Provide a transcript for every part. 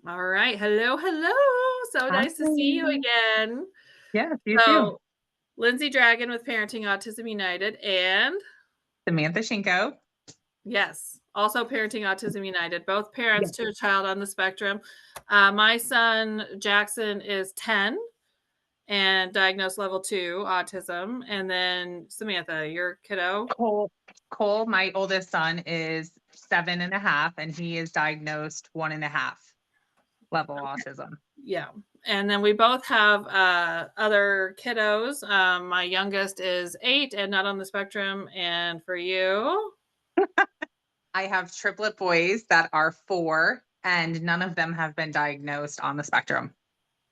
All right. Hello, hello. So Hi. nice to see you again. Yes, you too. So, Lindsay Dragon with Parenting Autism United, and Samantha Shinko. yes, also Parenting Autism United, both parents Yes. to a child on the spectrum. My son Jackson is 10 and diagnosed level 2 autism. And then Samantha, your kiddo. Cole, Cole, my oldest son, is 7.5, and he is diagnosed 1.5 level autism. Yeah. And then we both have other kiddos. My youngest is 8 and not on the spectrum. And for you, I have triplet boys that are 4, and none of them have been diagnosed on the spectrum.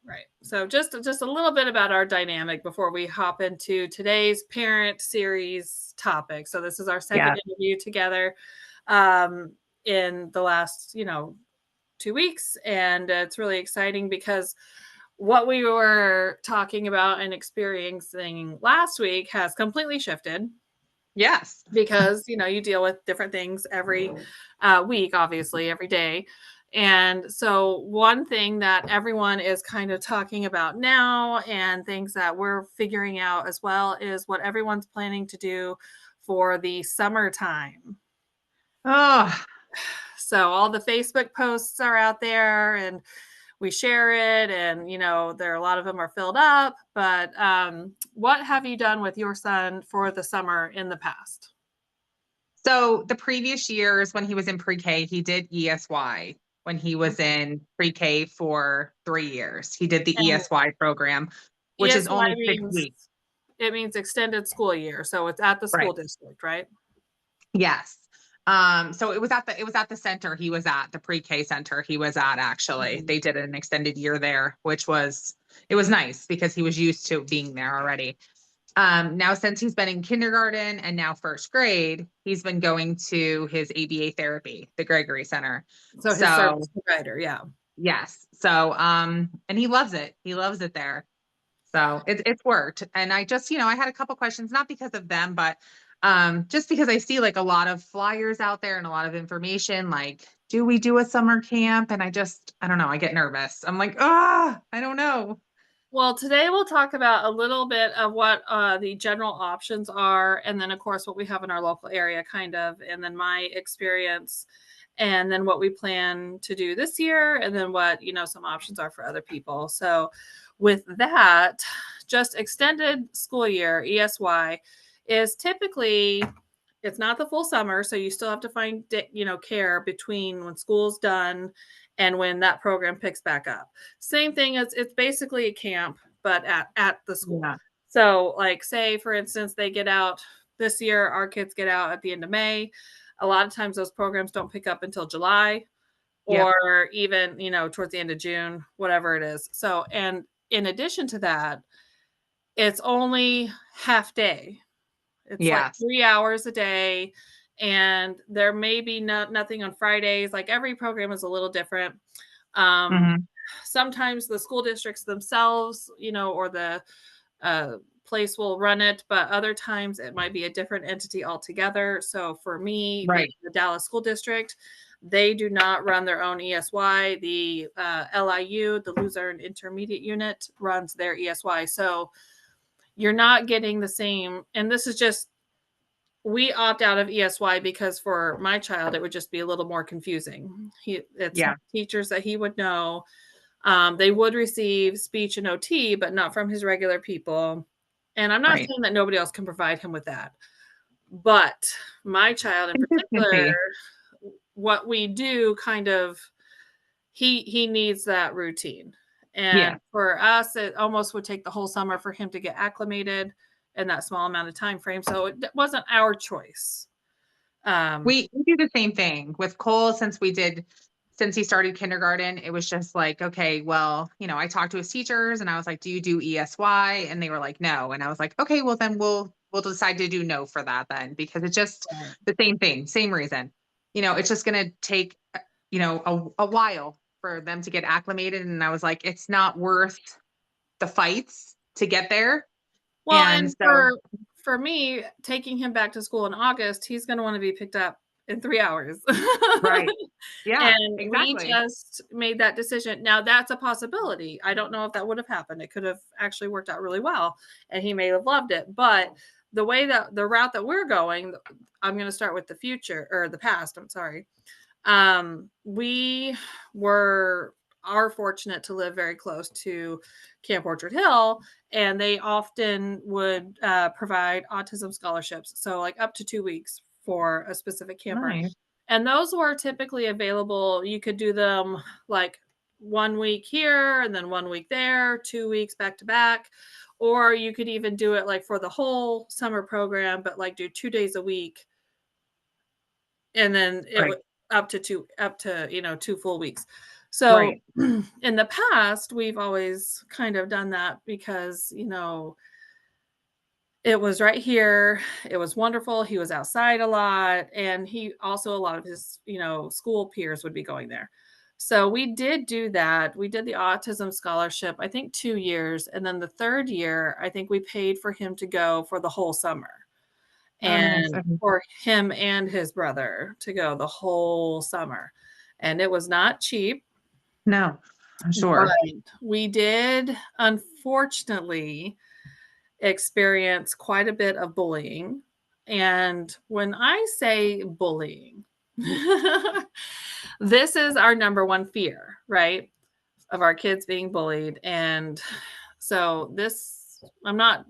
right. So just a little bit about our dynamic before we hop into today's parent series topic. So this is our second Yes. interview together um, in the last 2 weeks, and it's really exciting because what we were talking about and experiencing last week has completely shifted Yes. because you deal with different things every week, obviously every day. And so one thing that everyone is kind of talking about now and things that we're figuring out as well is what everyone's planning to do for the summertime. Oh, So all the Facebook posts are out there and we share it, and there are a lot of them are filled up. But what have you done with your son for the summer in the past? so the previous years when he was in pre-K, he did ESY. When he was in pre-K for 3 years, he did the And ESY program, which is ESY only 6 weeks. means extended school year, so it's at the school Right. district, right? Yes. So it was at the center he was at, the pre-K center he was at actually. Mhm. They did an extended year there, which was it was nice because he was used to being there already. Now since he's been in kindergarten and now first grade, he's been going to his ABA therapy, the Gregory Center. So his service So provider, yeah. yes. So and he loves it. He loves it there. So it's worked. And I just, I had a couple questions, not because of them, but just because I see like a lot of flyers out there and a lot of information, like, do we do a summer camp? And I don't know, I get nervous. I'm like, I don't know. Well, today we'll talk about a little bit of what the general options are, and then, of course, what we have in our local area, kind of, and then my experience, and then what we plan to do this year, and then what, some options are for other people. So, with that, just extended school year, ESY, is typically it's not the full summer, so you still have to find care between when school's done and when that program picks back up. Same thing as it's basically a camp, but at the school. Yeah. So, like, say for instance, they get out this year, our kids get out at the end of May. A lot of times those programs don't pick up until July Yep. or even, towards the end of June, whatever it is. So, and in addition to that, it's only half day. It's like Yes. 3 hours a day, and there may be nothing on Fridays. Like, every program is a little different. Um, Hmm. Sometimes the school districts themselves, or the place will run it, but other times it might be a different entity altogether. So for me, being Right. the Dallas School District, they do not run their own ESY. The LIU, the Luzerne Intermediate Unit, runs their ESY. So you're not getting the same. And this is just we opt out of ESY because for my child, it would just be a little more confusing. It's Yeah. not teachers that he would know. They would receive speech and OT, but not from his regular people. And I'm not Right. saying that nobody else can provide him with that. But my child in particular, Consistency. what we do kind of he needs that routine. And Yeah. for us, it almost would take the whole summer for him to get acclimated in that small amount of time frame. So it wasn't our choice. Um, We do the same thing with Cole since he started kindergarten. It was just like, okay, well, I talked to his teachers and I was like, do you do ESY? And they were like, no. And I was like, okay, well then we'll decide to do no for that then because it's just Right. the same thing, same reason. It's just gonna take a while for them to get acclimated. And I was like, it's not worth the fights to get there. Well, And and so for me, taking him back to school in August, he's going to want to be picked up in 3 hours. Right. Yeah, And we exactly. just made that decision. Now that's a possibility. I don't know if that would have happened. It could have actually worked out really well, and he may have loved it, but the way that the route that we're going, I'm gonna start with the future or the past, I'm sorry. We were are fortunate to live very close to Camp Orchard Hill, and they often would provide autism scholarships. So, like up to 2 weeks for a specific camper. Nice. And those were typically available. You could do them like 1 week here and then 1 week there, 2 weeks back to back. Or you could even do it like for the whole summer program, but like do 2 days a week and then it Right. would up to, 2 full weeks. So, Right. in the past, we've always kind of done that because, it was right here, it was wonderful, he was outside a lot, and he also a lot of his, school peers would be going there. So, we did do that. We did the autism scholarship, I think 2 years, and then the 3rd year, I think we paid for him to go for the whole summer. Oh, nice. And Okay. for him and his brother to go the whole summer. And it was not cheap, No, I'm but sure. we did unfortunately experience quite a bit of bullying. And when I say bullying, this is our number one fear, right? Of our kids being bullied. And so I'm not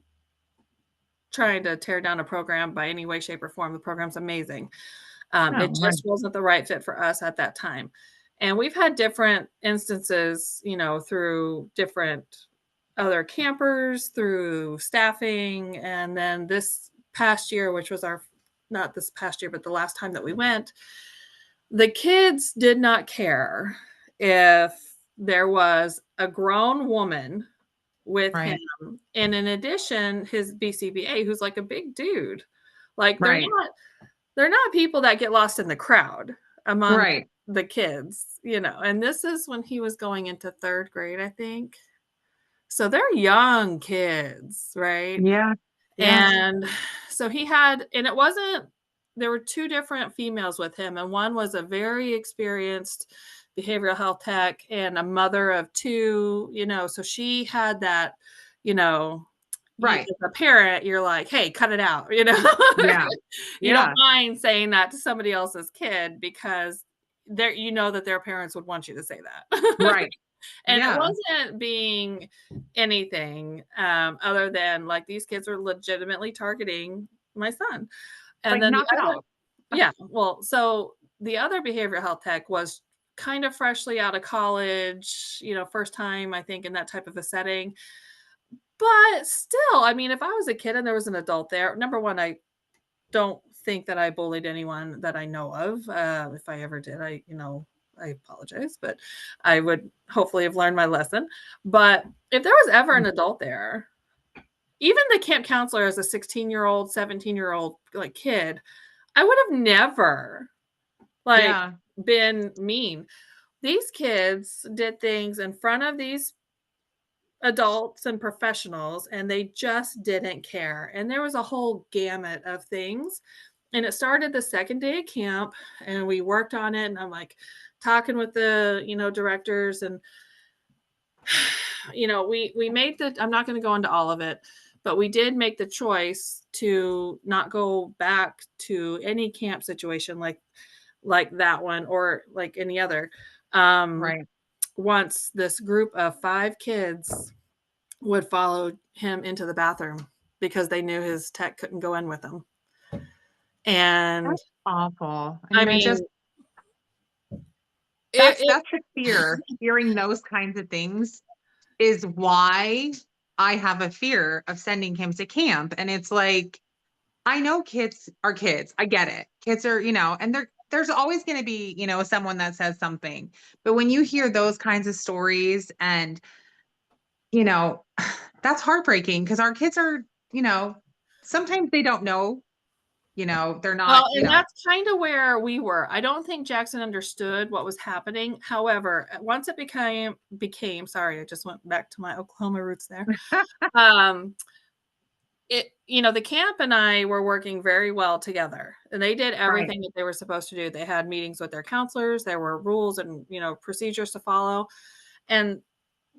trying to tear down a program by any way, shape, or form. The program's amazing. No, It right. just wasn't the right fit for us at that time. And we've had different instances, through different other campers, through staffing. And then this past year, which was not this past year, but the last time that we went, the kids did not care if there was a grown woman with him. Right. And in addition, his BCBA, who's like a big dude. Like Right. they're not people that get lost in the crowd among Right. the kids, and this is when he was going into 3rd grade, I think. So they're young kids, right? Yeah. Yeah. And so it wasn't, there were 2 different females with him, and one was a very experienced behavioral health tech and a mother of 2, so she had that, you know, you Right. as a parent, you're like, "Hey, cut it out," Yeah. You don't Yeah. mind saying that to somebody else's kid because that their parents would want you to say that. Right. And it Yeah. wasn't being anything, other than, like, these kids were legitimately targeting my son. And Like, then the knock it other off. yeah, well, so the other behavioral health tech was kind of freshly out of college, first time, I think, in that type of a setting. But still, I mean, if I was a kid and there was an adult there, number 1, I don't think that I bullied anyone that I know of. If I ever did, I apologize, but I would hopefully have learned my lesson. But if there was ever an adult there, even the camp counselor as a 16-year-old, 17-year-old like kid, I would have never like Yeah. been mean. These kids did things in front of these adults and professionals, and they just didn't care. And there was a whole gamut of things. And it started the 2nd day of camp, and we worked on it. And I'm like talking with the, directors, and we made I'm not going to go into all of it, but we did make the choice to not go back to any camp situation like that one or like any other. Um, Right. once this group of 5 kids would follow him into the bathroom because they knew his tech couldn't go in with him. And That's awful. I I mean, mean, it, it that's the fear. Hearing those kinds of things is why I have a fear of sending him to camp. And it's like, I know kids are kids. I get it. Kids are, and there's always going to be, someone that says something. But when you hear those kinds of stories and, you know, that's heartbreaking because our kids are, you know, sometimes they don't know, they're not, well, and that's kind of where we were. I don't think Jackson understood what was happening. However, once it became, sorry, I just went back to my Oklahoma roots there. Um, the camp and I were working very well together, and they did Right. everything that they were supposed to do. They had meetings with their counselors, there were rules and, procedures to follow, and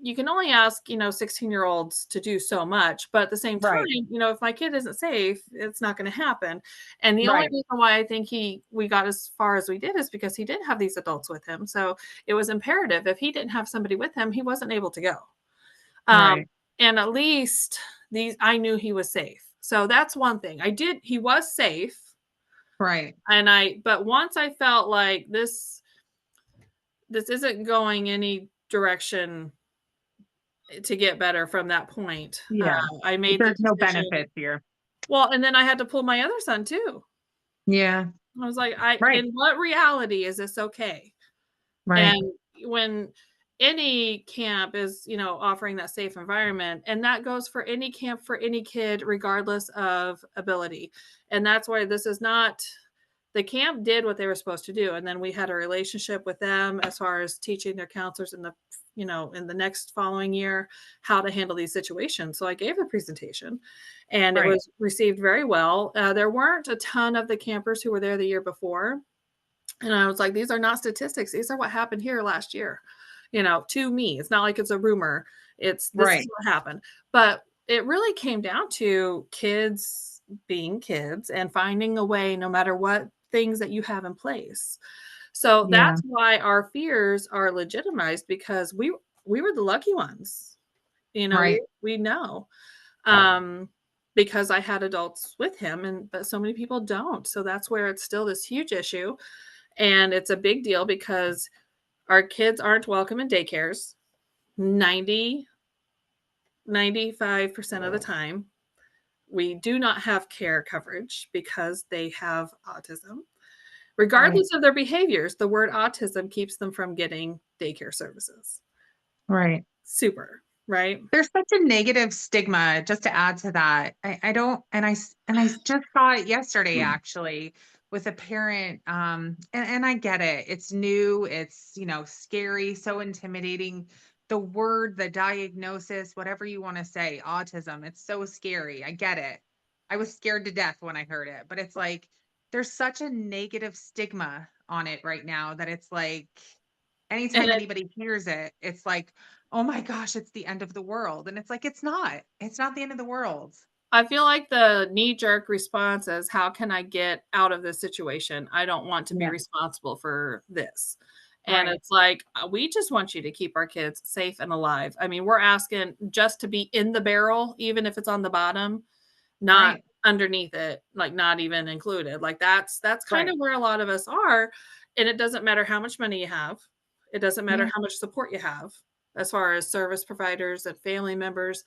you can only ask, 16-year-olds to do so much, but at the same time, Right. if my kid isn't safe, it's not gonna happen, and the only Right. reason why I think we got as far as we did is because he did have these adults with him, so it was imperative. If he didn't have somebody with him, he wasn't able to go. Um, Right. and at least these I knew he was safe. So that's one thing. He was safe, Right. and but once I felt like this isn't going any direction to get better from that point, Yeah. I Like, made the there's no decision. benefit here. Well, and then I had to pull my other son too. Yeah. I was like, "I Right. in what reality is this okay?" Right. And when any camp is, offering that safe environment, and that goes for any camp for any kid, regardless of ability. And that's why this is not the camp did what they were supposed to do. And then we had a relationship with them as far as teaching their counselors in the next following year how to handle these situations. So I gave a presentation and it Right. was received very well. There weren't a ton of the campers who were there the year before, and I was like, these are not statistics. These are what happened here last year, to me. It's not like it's a rumor. This is Right. what happened. But it really came down to kids being kids and finding a way no matter what things that you have in place. So Yeah. that's why our fears are legitimized because we were the lucky ones. Right. We know. Um because I had adults with him but so many people don't. So that's where it's still this huge issue, and it's a big deal because our kids aren't welcome in daycares 95% of the time. We do not have care coverage because they have autism. Right. Regardless of their behaviors, the word autism keeps them from getting daycare services. Right. Super, right? There's such a negative stigma, just to add to that. I don't and I just saw it yesterday actually with a parent, and I get it. It's new, it's, scary, so intimidating. The word, the diagnosis, whatever you wanna say, autism, it's so scary. I get it. I was scared to death when I heard it, but it's like there's such a negative stigma on it right now that it's like And anytime anybody hears it, it's like, "Oh my gosh, it's the end of the world," and it's like, it's not. It's not the end of the world. I feel like the knee-jerk response is, "How can I get out of this situation? I don't want to be Yeah. responsible for this." And Right. it's like, we just want you to keep our kids safe and alive." I mean, we're asking just to be in the barrel, even if it's on the bottom, not Right. underneath it, like, not even included. Like, that's kind Right. of where a lot of us are, and it doesn't matter how much money you have. It doesn't matter Yeah. how much support you have as far as service providers and family members.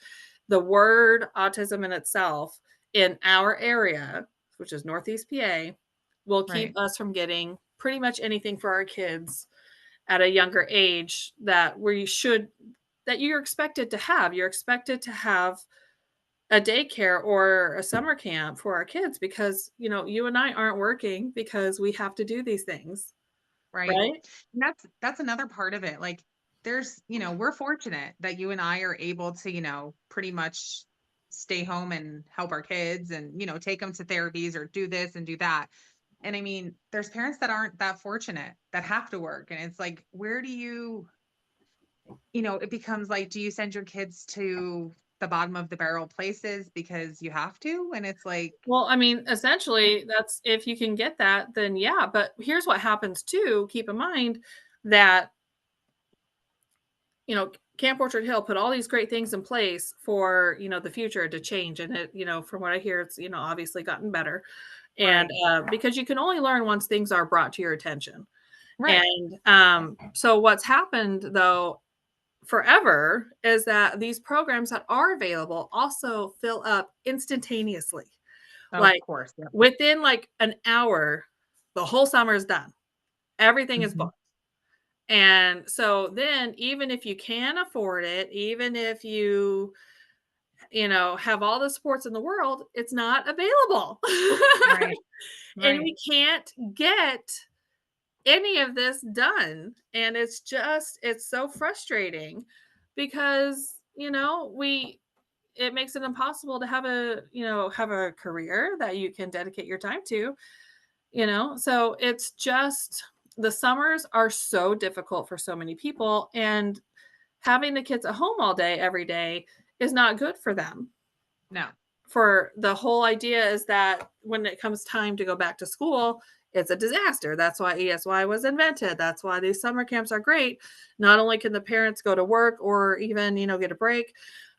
The word autism in itself in our area, which is Northeast PA, will keep Right. us from getting pretty much anything for our kids at a younger age that you're expected to have. You're expected to have a daycare or a summer camp for our kids because, you and I aren't working because we have to do these things, Right. right? And that's another part of it. Like, we're fortunate that you and I are able to, pretty much stay home and help our kids and, take them to therapies or do this and do that. And I mean, there's parents that aren't that fortunate that have to work. And it's like, where do it becomes like, do you send your kids to the bottom of the barrel places because you have to? And it's like, Well, I mean, essentially, that's if you can get that, then yeah. But here's what happens too. Keep in mind that, Camp Orchard Hill put all these great things in place for, the future to change. And from what I hear, it's, obviously gotten better. And right, because you can only learn once things are brought to your attention. right. And so what's happened though forever is that these programs that are available also fill up instantaneously. Of Like, course. Yeah. within, like, an hour, the whole summer is done. Everything is Mhm. booked. And so then even if you can afford it, even if have all the supports in the world, it's not available. Right, And right, we can't get any of this done, and it's so frustrating because, we it makes it impossible to have a, have a career that you can dedicate your time to, So it's just the summers are so difficult for so many people, and having the kids at home all day every day is not good for them. No. For the whole idea is that when it comes time to go back to school, it's a disaster. That's why ESY was invented. That's why these summer camps are great. Not only can the parents go to work or even, get a break,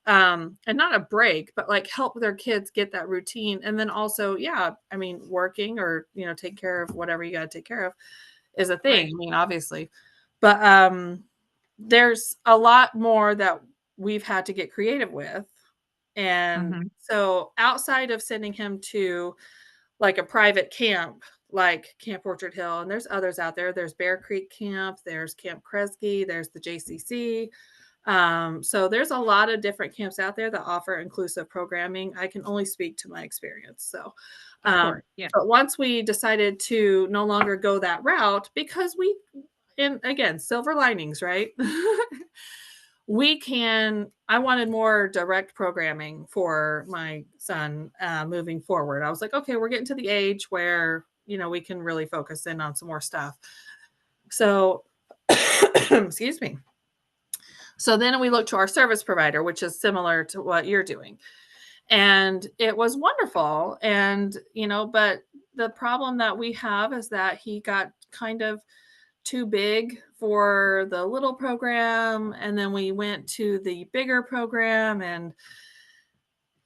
and not a break, but like help their kids get that routine. And then also, yeah, I mean, working or, take care of whatever you got to take care of is a thing. Right. I mean, obviously, but there's a lot more that we've had to get creative with. And Mhm. so outside of sending him to like a private camp, like Camp Orchard Hill, and there's others out there. There's Bear Creek Camp, there's Camp Kresge, there's the JCC. So there's a lot of different camps out there that offer inclusive programming. I can only speak to my experience. So, Of um, course. Yeah. but once we decided to no longer go that route, because and again, silver linings, right? I wanted more direct programming for my son moving forward. I was like, okay, we're getting to the age where, we can really focus in on some more stuff. So, excuse me. So then we looked to our service provider, which is similar to what you're doing. And it was wonderful. And, but the problem that we have is that he got kind of too big for the little program. And then we went to the bigger program, and,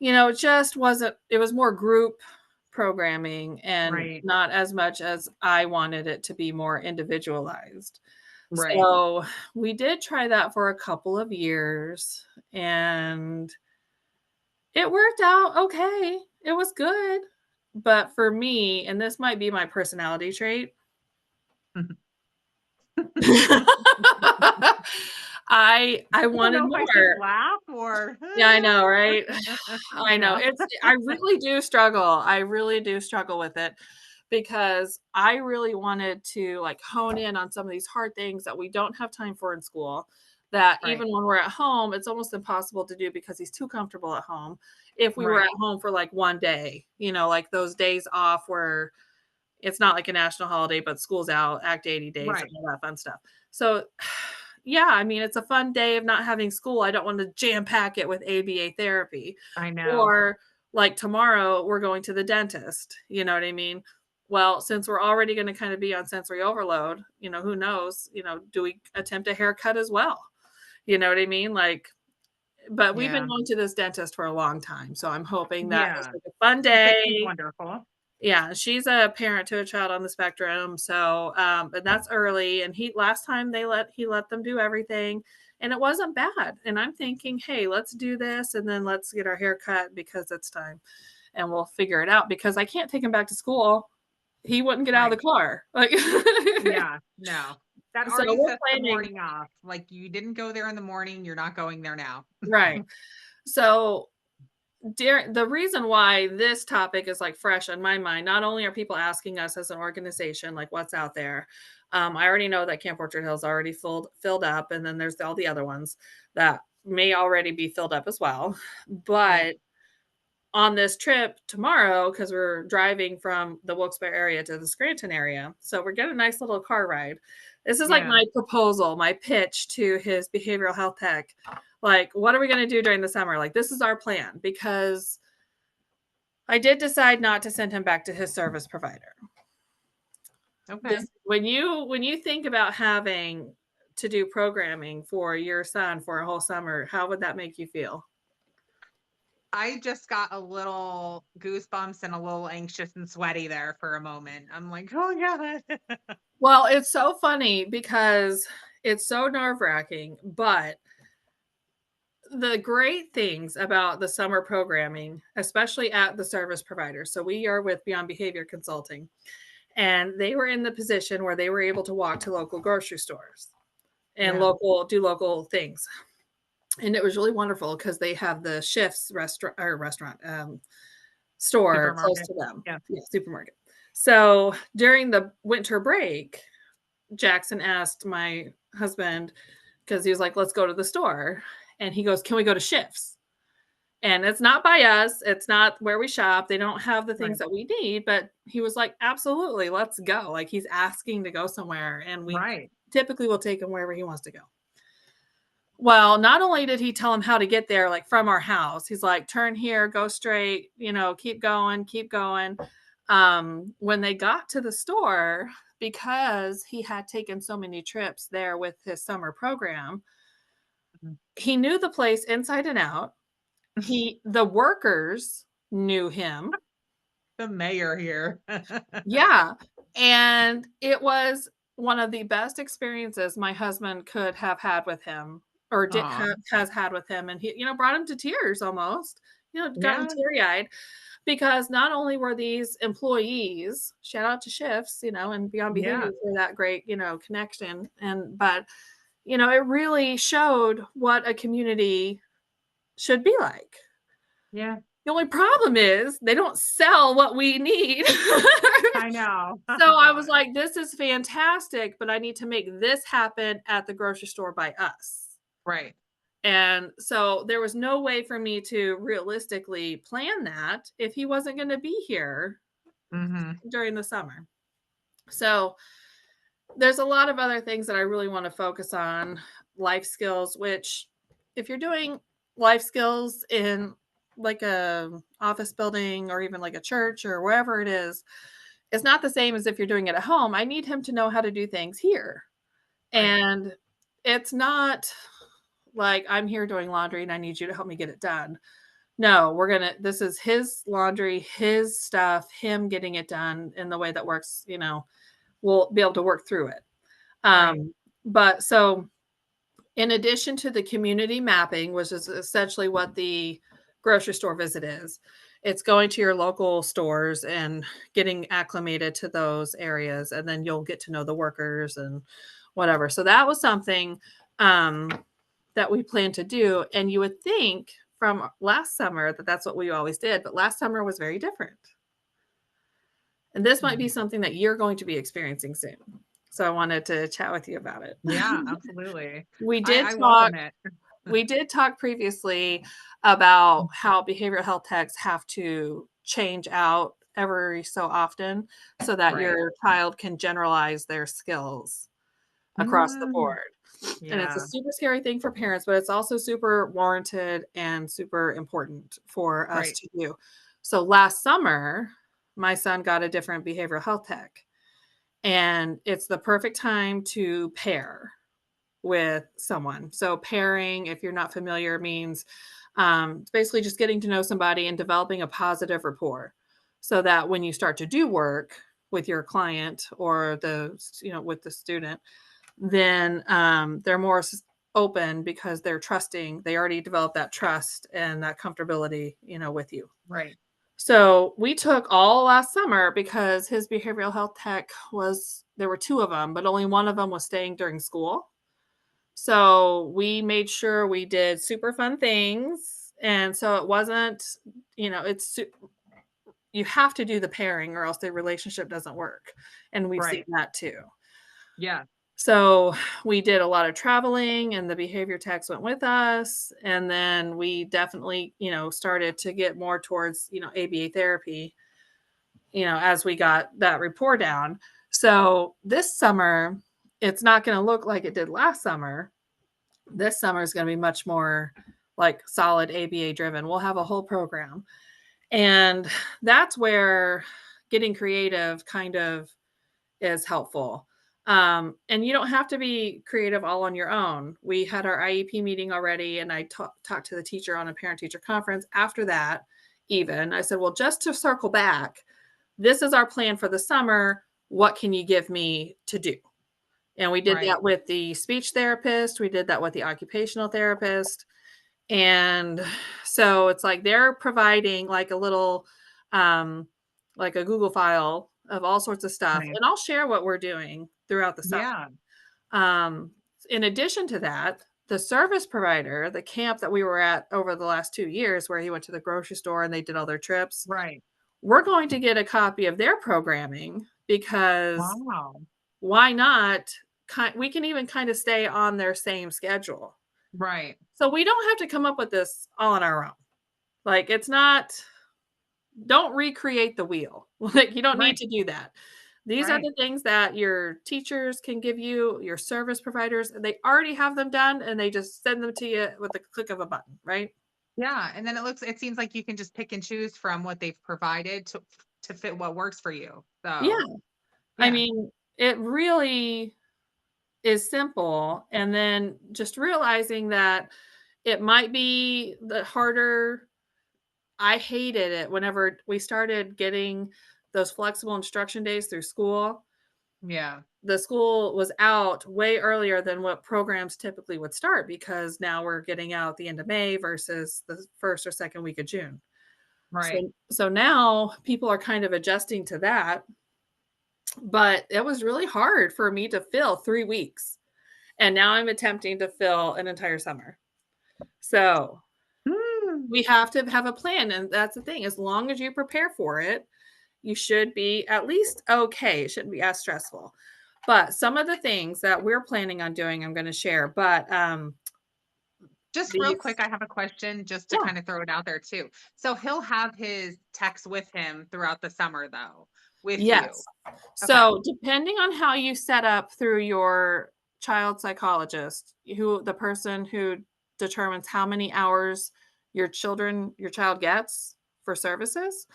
it just wasn't, it was more group programming and Right. not as much as I wanted it to be more individualized. Right. So we did try that for a couple of years, and it worked out okay. It was good. But for me, and this might be my personality trait, I I don't wanted know if I should more. laugh or Yeah, I know, right? I know. yeah. I really do struggle. I really do struggle with it because I really wanted to like hone in on some of these hard things that we don't have time for in school. That Right. even when we're at home, it's almost impossible to do because he's too comfortable at home. If we were at Right. home for like one day, like those days off where it's not like a national holiday, but school's out, Act 80 days, and Right. all that fun stuff. So, yeah, I mean, it's a fun day of not having school. I don't want to jam pack it with ABA therapy. I know. Or like tomorrow, we're going to the dentist. You know what I mean? Well, since we're already going to kind of be on sensory overload, who knows? Do we attempt a haircut as well? You know what I mean? Like, but we've been Yeah. going to this dentist for a long time. So I'm hoping that it's Yeah. like a fun You said she's day. wonderful. Yeah, she's a parent to a child on the spectrum, so, but that's early, and last time he let them do everything, and it wasn't bad, and I'm thinking, "Hey, let's do this, and then let's get our hair cut because it's time, and we'll figure it out," because I can't take him back to school. He wouldn't get out of Right. the car, like Yeah. No. That so already we're sets the planning. morning off. Like you didn't go there in the morning, you're not going there now. Right. So the reason why this topic is like fresh on my mind, not only are people asking us as an organization, like what's out there. I already know that Camp Orchard Hill's already filled up, and then there's all the other ones that may already be filled up as well. Right. But on this trip tomorrow, because we're driving from the Wilkes-Barre area to the Scranton area, so we're getting a nice little car ride. This is like Yeah. my proposal, my pitch to his behavioral health tech. Like, what are we going to do during the summer? Like, this is our plan because I did decide not to send him back to his service provider. Okay. This when you think about having to do programming for your son for a whole summer, how would that make you feel? I just got a little goosebumps and a little anxious and sweaty there for a moment. I'm like, "Oh god." Well, it's so funny because it's so nerve-wracking, but the great things about the summer programming, especially at the service provider. So we are with Beyond Behavior Consulting, and they were in the position where they were able to walk to local grocery stores and Yeah. do local things. And it was really wonderful because they have the Shifts restaurant store close Supermarket. to them. Yeah. Yeah, supermarket. So during the winter break, Jackson asked my husband because he was like, "Let's go to the store," and he goes, "Can we go to Shifts?" And it's not by us, it's not where we shop, they don't have the things Right. that we need, but he was like, "Absolutely, let's go." Like, he's asking to go somewhere, and we Right. typically will take him wherever he wants to go. Well, not only did he tell him how to get there, like, from our house, he's like, "Turn here, go straight, keep going, keep going." When they got to the store, because he had taken so many trips there with his summer program, Mhm. he knew the place inside and out. The workers knew him. The mayor here. Yeah, and it was one of the best experiences my husband could have had with him, or did Aw. ha has had with him, and he, brought him to tears almost, got him Yeah. teary-eyed, because not only were these employees, shout out to Shifts, and Beyond Behavior Yeah. for that great, connection, but, it really showed what a community should be like. Yeah. The only problem is they don't sell what we need. I know. Oh So I was god. like, "This is fantastic, but I need to make this happen at the grocery store by us." Right. And so there was no way for me to realistically plan that if he wasn't gonna be here Mhm. during the summer. So there's a lot of other things that I really wanna focus on, life skills, which if you're doing life skills in like a office building or even like a church or wherever it is, it's not the same as if you're doing it at home. I need him to know how to do things here. Right. And it's not like I'm here doing laundry and I need you to help me get it done. No, this is his laundry, his stuff, him getting it done in the way that works, we'll be able to work through it. Right. But so in addition to the community mapping, which is essentially what the grocery store visit is, it's going to your local stores and getting acclimated to those areas, and then you'll get to know the workers and whatever. So that was something that we plan to do. And you would think from last summer that that's what we always did, but last summer was very different. And this might be Mhm. something that you're going to be experiencing soon. So I wanted to chat with you about it. Yeah, absolutely. we I did talk welcome it. We did talk previously about how behavioral health techs have to change out every so often so that Right. your child can generalize their skills across the Mm. board. And it's a Yeah. super scary thing for parents, but it's also super warranted and super important for us Right. to do. So last summer, my son got a different behavioral health tech, and it's the perfect time to pair with someone. So pairing, if you're not familiar, means it's basically just getting to know somebody and developing a positive rapport, so that when you start to do work with your client or with the student, then they're more open because they're trusting. They already developed that trust and that comfortability, with you. Right. So we took all last summer because his behavioral health tech was there were two of them, but only one of them was staying during school. So we made sure we did super fun things. And so it wasn't, you have to do the pairing or else the relationship doesn't work. And we've seen Right. that too. Yeah. So we did a lot of traveling and the behavior techs went with us. And then we definitely, started to get more towards, ABA therapy, as we got that rapport down. So this summer, it's not going to look like it did last summer. This summer is going to be much more like solid ABA driven. We'll have a whole program. And that's where getting creative kind of is helpful. And you don't have to be creative all on your own. We had our IEP meeting already, and I talked to the teacher on a parent teacher conference. After that, even I said, well, just to circle back, this is our plan for the summer. What can you give me to do? And we did Right. that with the speech therapist, we did that with the occupational therapist, and so it's like they're providing like a little, um, like a Google file of all sorts of stuff, Right. and I'll share what we're doing throughout the summer. Yeah. Um, in addition to that, the service provider, the camp that we were at over the last 2 years where he went to the grocery store and they did all their trips, Right. we're going to get a copy of their programming because Wow. why not? We can even kind of stay on their same schedule. Right. So we don't have to come up with this all on our own. Like, it's not, don't recreate the wheel. Like, you don't need Right. to do that. These are Right. the things that your teachers can give you, your service providers, they already have them done and they just send them to you with the click of a button, right? Yeah, and then it seems like you can just pick and choose from what they've provided to fit what works for you. Yeah. So, I yeah. mean, it really is simple. And then just realizing that it might be the harder. I hated it whenever we started getting those flexible instruction days through school. Yeah. The school was out way earlier than what programs typically would start because now we're getting out at the end of May versus the first or second week of June. Right. So now people are kind of adjusting to that, but it was really hard for me to fill 3 weeks. And now I'm attempting to fill an entire summer. So Mm. we have to have a plan, and that's the thing. As long as you prepare for it, you should be at least okay. It shouldn't be as stressful. But some of the things that we're planning on doing, I'm gonna share, but, Just real these quick, I have a question just to yeah, kind of throw it out there too. So he'll have his techs with him throughout the summer though, with you. yes. Okay. So, depending on how you set up through your child psychologist, who the person who determines how many hours your child gets for services,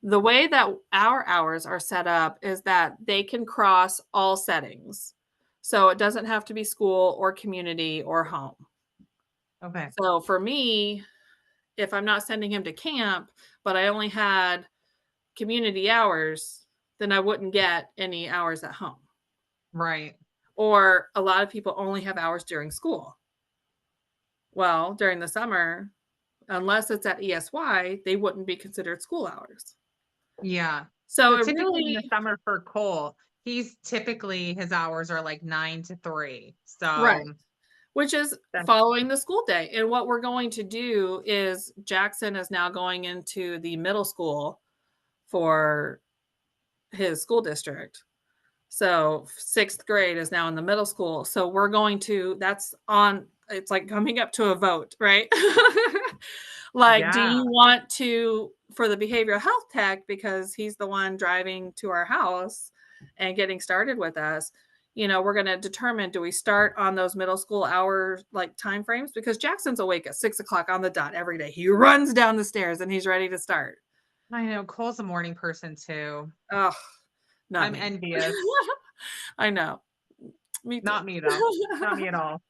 the way that our hours are set up is that they can cross all settings. So, it doesn't have to be school or community or home. Okay. So, for me, if I'm not sending him to camp, but I only had community hours, then I wouldn't get any hours at home. Right. Or a lot of people only have hours during school. Well, during the summer, unless it's at ESY, they wouldn't be considered school hours. Yeah. So So it typically in really the summer for Cole, he's typically his hours are like 9 to 3. right, So which is that's following the school day. And what we're going to do is Jackson is now going into the middle school for his school district. So 6th grade is now in the middle school. So we're going to that's on it's like coming up to a vote, right? Like, do yeah. you want to for the behavioral health tech because he's the one driving to our house and getting started with us, we're gonna determine, do we start on those middle school hour, like, time frames? Because Jackson's awake at 6 o'clock on the dot every day. He runs down the stairs and he's ready to start. I know Cole's a morning person too. Oh, not I'm me. envious. I know. Me too. Not me though. Not me at all.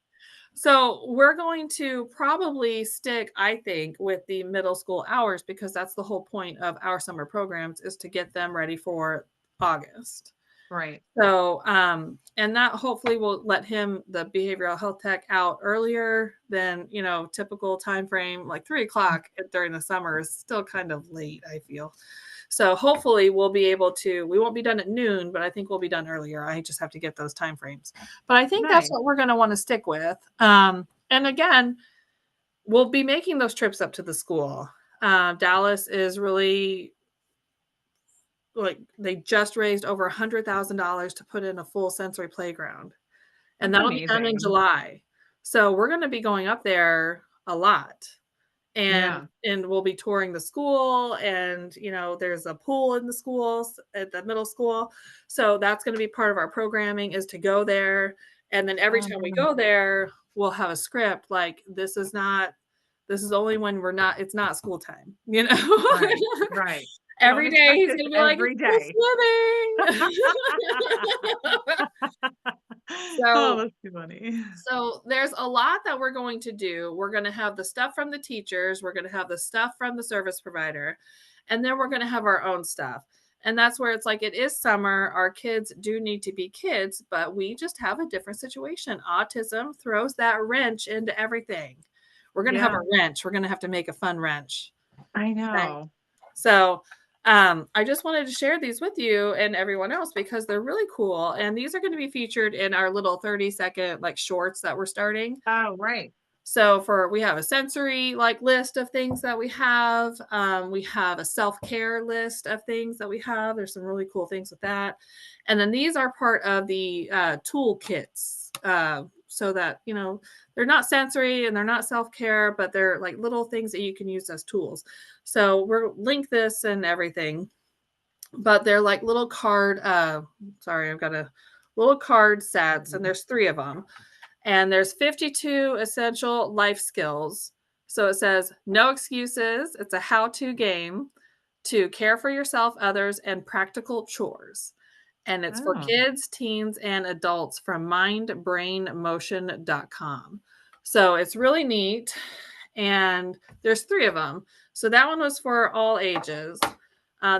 So we're going to probably stick, I think, with the middle school hours because that's the whole point of our summer programs is to get them ready for August. Right. So, and that hopefully will let him, the behavioral health tech, out earlier than, typical time frame. Like 3 o'clock during the summer is still kind of late, I feel. So hopefully we'll be able to, we won't be done at noon, but I think we'll be done earlier. I just have to get those time frames. But I think that's Nice. what we're going to want to stick with. And again, we'll be making those trips up to the school. Dallas is really like they just raised over $100,000 to put in a full sensory playground, and That's that'll be done in amazing. July. So we're going to be going up there a lot. and Yeah. and we'll be touring the school, and there's a pool in the schools at the middle school, so that's going to be part of our programming is to go there. And then every Oh, time we man. go there we'll have a script like, this is only when we're not it's not school time. Right. Right. Don't Every day expect he's it going to be like, every it's day. school swimming. Oh, so that's too funny. so there's a lot that we're going to do. We're going to have the stuff from the teachers, we're going to have the stuff from the service provider, and then we're going to have our own stuff. And that's where it's like, it is summer. Our kids do need to be kids, but we just have a different situation. Autism throws that wrench into everything. We're going to have a Yeah, wrench. We're going to have to make a fun wrench. I Okay. know. So, I just wanted to share these with you and everyone else because they're really cool. And these are going to be featured in our little 30-second like shorts that we're starting. Oh, right. So we have a sensory like list of things that we have. We have a self-care list of things that we have. There's some really cool things with that. And then these are part of the toolkits so that, they're not sensory and they're not self-care, but they're like little things that you can use as tools. So we'll link this and everything, but they're like little card, sorry, I've got a little card sets, and there's 3 of them. And there's 52 essential life skills. So it says no excuses. It's a how-to game to care for yourself, others, and practical chores. And it's for Oh, kids, teens, and adults from mindbrainmotion.com. So it's really neat. And there's 3 of them. So that one was for all ages.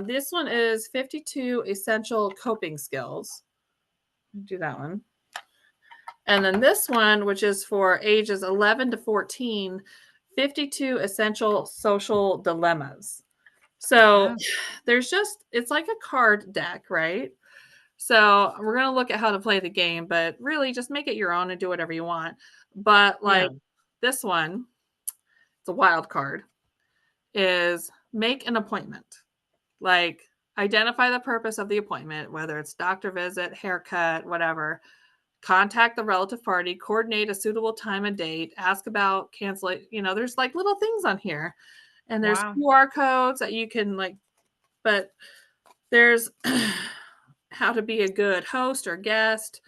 This one is 52 essential coping skills. Do that one. And then this one, which is for ages 11 to 14, 52 essential social dilemmas. So oh, it's like a card deck, right? So we're going to look at how to play the game, but really just make it your own and do whatever you want. But yeah. like this one, it's a wild card, is make an appointment. Like identify the purpose of the appointment, whether it's doctor visit, haircut, whatever. Contact the relative party, coordinate a suitable time and date, ask about cancel it. There's like little things on here. And there's Wow. QR codes that you can but there's how to be a good host or guest,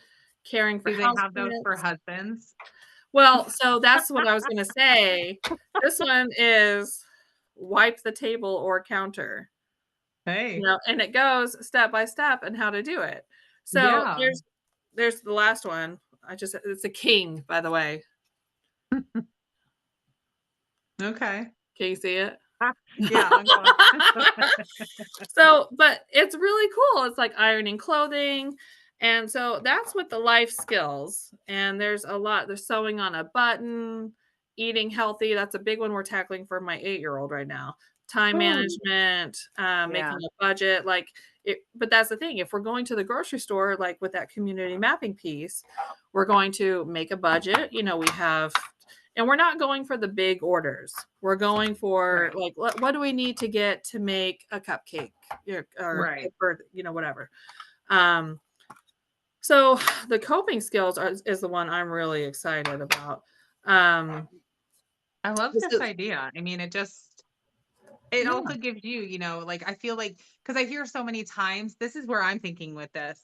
caring for Do they have those for housemates. husbands? Well, so that's what I was going to say. This one is wipe the table or counter, Hey, and it goes step by step and how to do it. So yeah. there's the last one. It's a king, by the way. Okay. Can you see it? Ah, yeah, I'm close. So, but it's really cool. It's like ironing clothing. And so that's what the life skills. And there's sewing on a button, eating healthy. That's a big one we're tackling for my 8-year-old right now. Time Ooh, management, yeah, making a budget. But that's the thing. If we're going to the grocery store, like with that community mapping piece, we're going to make a budget. And we're not going for the big orders. We're going for right, like, what do we need to get to make a cupcake, or right. whatever. Um, so the coping skills is the one I'm really excited about. Um, I love this this is, idea. I mean, it yeah, also gives you, like I feel like because I hear so many times, this is where I'm thinking with this.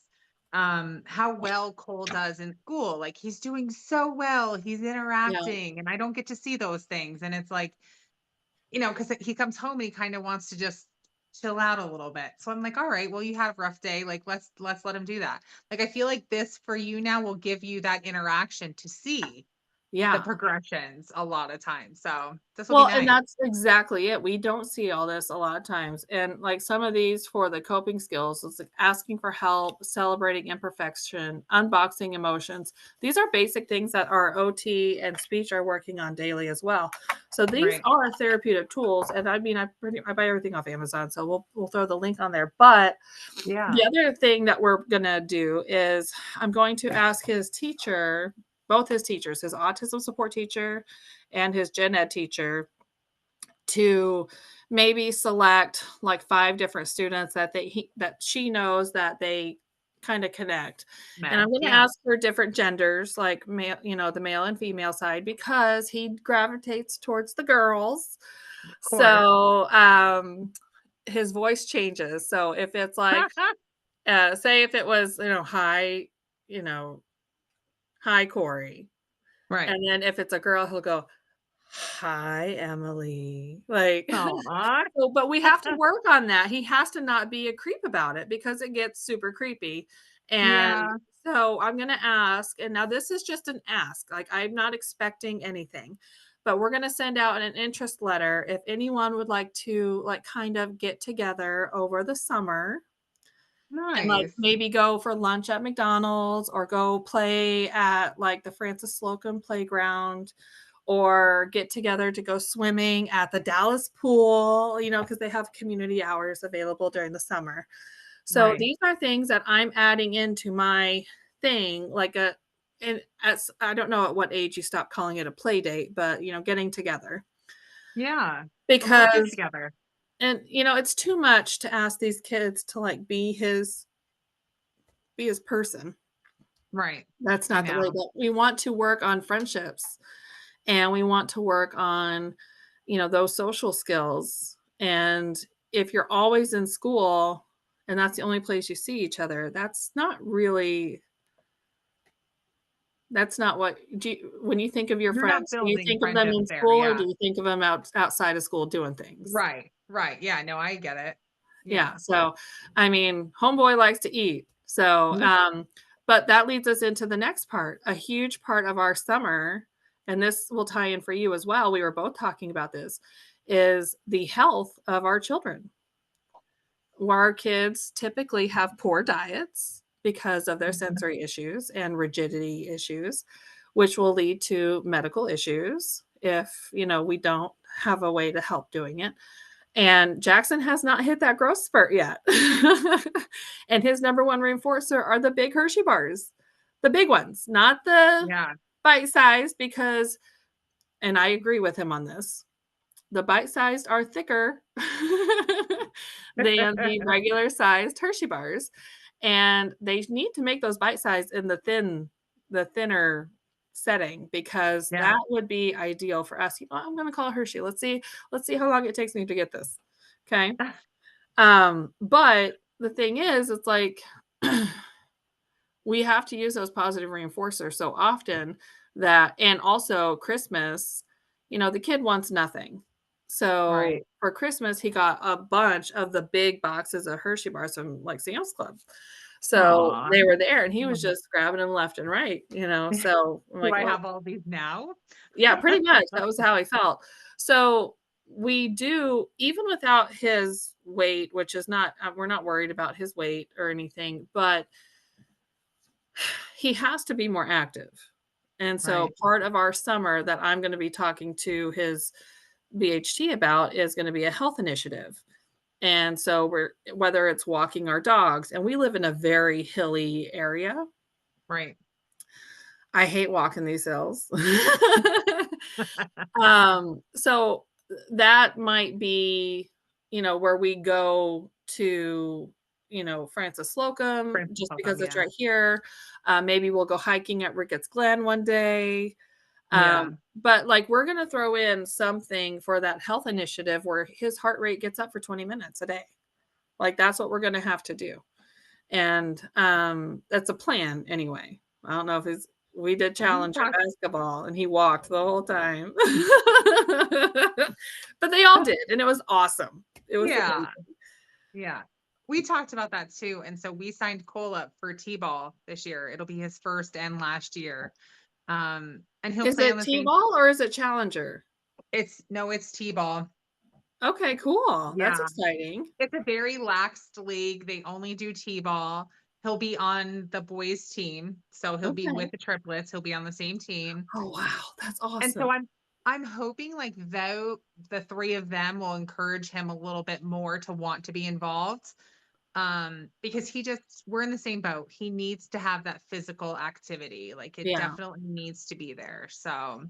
How well Cole does in school. Like he's doing so well, he's yeah, interacting, and I don't get to see those things. And it's like, because he comes home and he kind of wants to just chill out a little bit. So I'm like, all right, well, you had a rough day. Like let's let him do that. Like I feel like this for you now will give you that interaction to see the yeah. progressions a lot of times. So this will be Well, and nice. that's exactly it. We don't see all this a lot of times. And like some of these for the coping skills, it's like asking for help, celebrating imperfection, unboxing emotions. These are basic things that our OT and speech are working on daily as well. So these Right. are therapeutic tools. And I mean, I buy everything off Amazon, so we'll throw the link on there. But Yeah. the other thing that we're gonna do is I'm going to ask his teacher, both his teachers, his autism support teacher and his gen ed teacher, to maybe select like 5 different students that she knows that they kind of connect. And I'm Mesh. going to Yeah. ask for different genders, like male, the male and female side, because he gravitates towards the girls. Of course. So, his voice changes. So if it's like, say if it was, you know, hi Corey. Right. And then if it's a girl, he'll go, "Hi, Emily." Like, Aw. so but we have to work on that. He has to not be a creep about it because it gets super creepy. And Yeah. so I'm gonna ask, and now this is just an ask, like, I'm not expecting anything, but we're gonna send out an interest letter if anyone would like to, like, kind of get together over the summer and, like, Nice. maybe go for lunch at McDonald's or go play at, like, the Francis Slocum playground or get together to go swimming at the Dallas pool, because they have community hours available during the summer. So Right. these are things that I'm adding into my thing, and I don't know at what age you stop calling it a play date, but, getting together. Yeah. A little get Because together. and, it's too much to ask these kids to, like, be his person. Right. That's not the way, No, but we want to work on friendships, and we want to work on, those social skills, and if you're always in school and that's the only place you see each other, that's not what when you think of your you're not friends, do you building think of them friendships in there. school or Yeah. do you think of them outside of school doing things? Right. Right. Yeah. No, I get it. Yeah, Yeah. so, I mean, homeboy likes to eat. So, but that leads us into the next part. A huge part of our summer, and this will tie in for you as well, we were both talking about this, is the health of our children. Our kids typically have poor diets because of their Mhm. sensory issues and rigidity issues, which will lead to medical issues if, we don't have a way to help doing it. And Jackson has not hit that growth spurt yet. And his number one reinforcer are the big Hershey bars, the big ones, not the Yeah. bite size, because, and I agree with him on this, the bite sized are thicker than the regular sized Hershey bars. And they need to make those bite sized in the thinner setting, because Yeah. that would be ideal for us. I'm going to call Hershey. Let's see how long it takes me to get this. Okay. But the thing is, it's like we have to use those positive reinforcers so often that, and also Christmas, the kid wants nothing. So Right. for Christmas, he got a bunch of the big boxes of Hershey bars from like Sam's Club. So Aw. they were there and he was Love it. just grabbing them left and right, So I'm Do like, I well, have all these now? yeah, pretty much. That was how he felt. So we do, even without his weight, which is not, we're not worried about his weight or anything, but he has to be more active. And so Right. part of our summer that I'm going to be talking to his BHT about is going to be a health initiative. And so whether it's walking our dogs, and we live in a very hilly area. Right. I hate walking these hills. So that might be, where we go to, Francis Slocum, Francis just because Hawthorne, it's yeah. right here. Maybe we'll go hiking at Ricketts Glen one day. Yeah. But like we're gonna throw in something for that health initiative where his heart rate gets up for 20 minutes a day. Like that's what we're gonna have to do. And that's a plan anyway. I don't know if it's we did We challenge talked basketball and he walked the whole time. But they all did, and it was awesome. It was Yeah. amazing. Yeah. We talked about that too, and so we signed Cole up for T-ball this year. It'll be his first and last year. And he'll Is play on it the same. T-ball or is it Challenger? It's no, it's T-ball. Okay, cool. That's Yeah. exciting. It's a very laxed league. They only do T-ball. He'll be on the boys team, so he'll be with Okay. the triplets. He'll be on the same team. Oh, wow. That's And so awesome. I'm hoping like though the three of them will encourage him a little bit more to want to be involved. Because he just we're in the same boat. He needs to have that physical activity. Like it Yeah. definitely needs to be there. So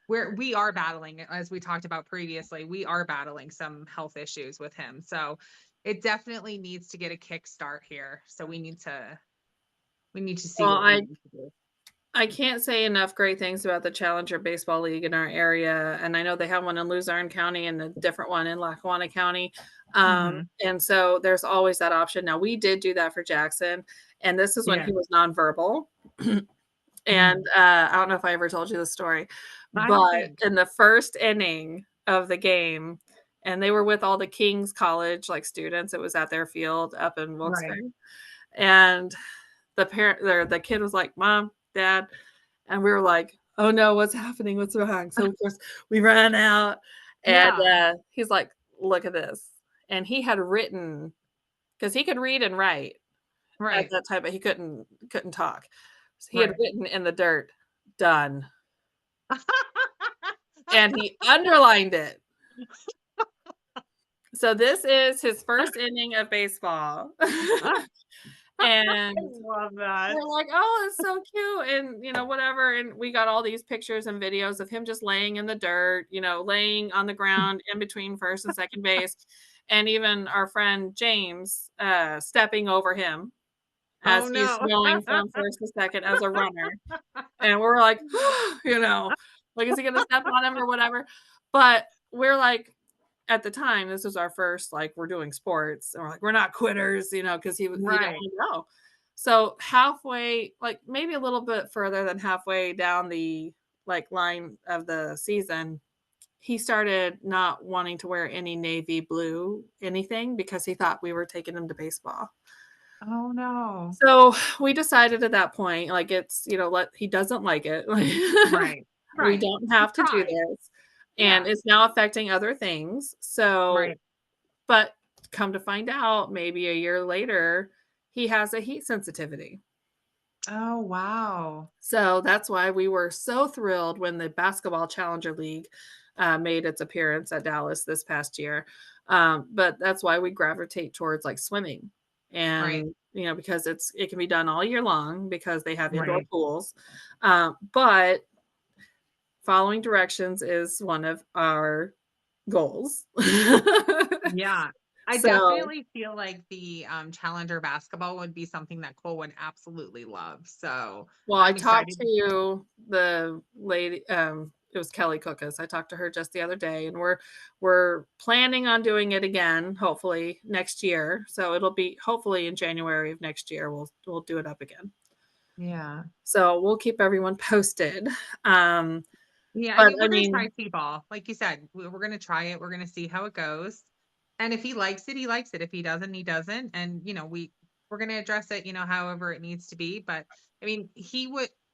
we are battling, as we talked about previously, we are battling some health issues with him. So it definitely needs to get a kickstart here. So we need to see Well, what we I need to do. I can't say enough great things about the Challenger Baseball League in our area, and I know they have one in Luzerne County and a different one in Lackawanna County. Mhm. And so there's always that option. Now we did do that for Jackson, and this is when Yeah. he was nonverbal. And Mhm. I don't know if I ever told you the story, I don't but think. in the first inning of the game, and they were with all the King's College like students. It was at their field up in Right. Wilkes-Barre, and the kid was like, "Mom, Dad," and we were like, "Oh no, what's happening? What's wrong?" So of course we ran out, and Yeah. he's like, "Look at this," and he had written because he could read and write at Right. that time, but he couldn't talk. So he had Right. written in the dirt, "Done," and he underlined it. So this is his first inning of baseball. I And love that. we're like, "Oh, it's so cute," and, whatever, and we got all these pictures and videos of him just laying in the dirt, laying on the ground in between first and second base, and even our friend James, stepping over him Oh, as he's no. going from first to second as a runner. And we're like, you know, like, is he gonna step on him or whatever? But we're like, at the time, this was our first, like, we're doing sports, and we're like, "We're not quitters," because he didn't Right. wanna go. So, halfway, like, maybe a little bit further than halfway down the, like, line of the season, he started not wanting to wear any navy blue anything because he thought we were taking him to baseball. Oh, no. So, we decided at that point, like, it's, let he doesn't like it. Like, Right. we Right. don't You have to do tried. this, and Yeah. it's now affecting other things. So, Right. but come to find out, maybe a year later, he has a heat sensitivity. Oh, wow. So that's why we were so thrilled when the Basketball Challenger League made its appearance at Dallas this past year. But that's why we gravitate towards like swimming, Right. and because it can be done all year long because they have indoor Right. pools. But following directions is one of our goals. Yeah. I So, definitely feel like the, challenger basketball would be something that Cole would absolutely love. So, well, I I'm talked excited. to the lady, it was Kelly Cookus. I talked to her just the other day, and we're planning on doing it again, hopefully next year. So it'll be hopefully in January of next year, we'll do it up again. Yeah. So we'll keep everyone posted. Um, Yeah, I but mean, I we're gonna try mean, T-ball. Like you said, we're gonna try it. We're gonna see how it goes. And if he likes it, he likes it. If he doesn't, he doesn't. And we're gonna address it, however it needs to be. But I mean,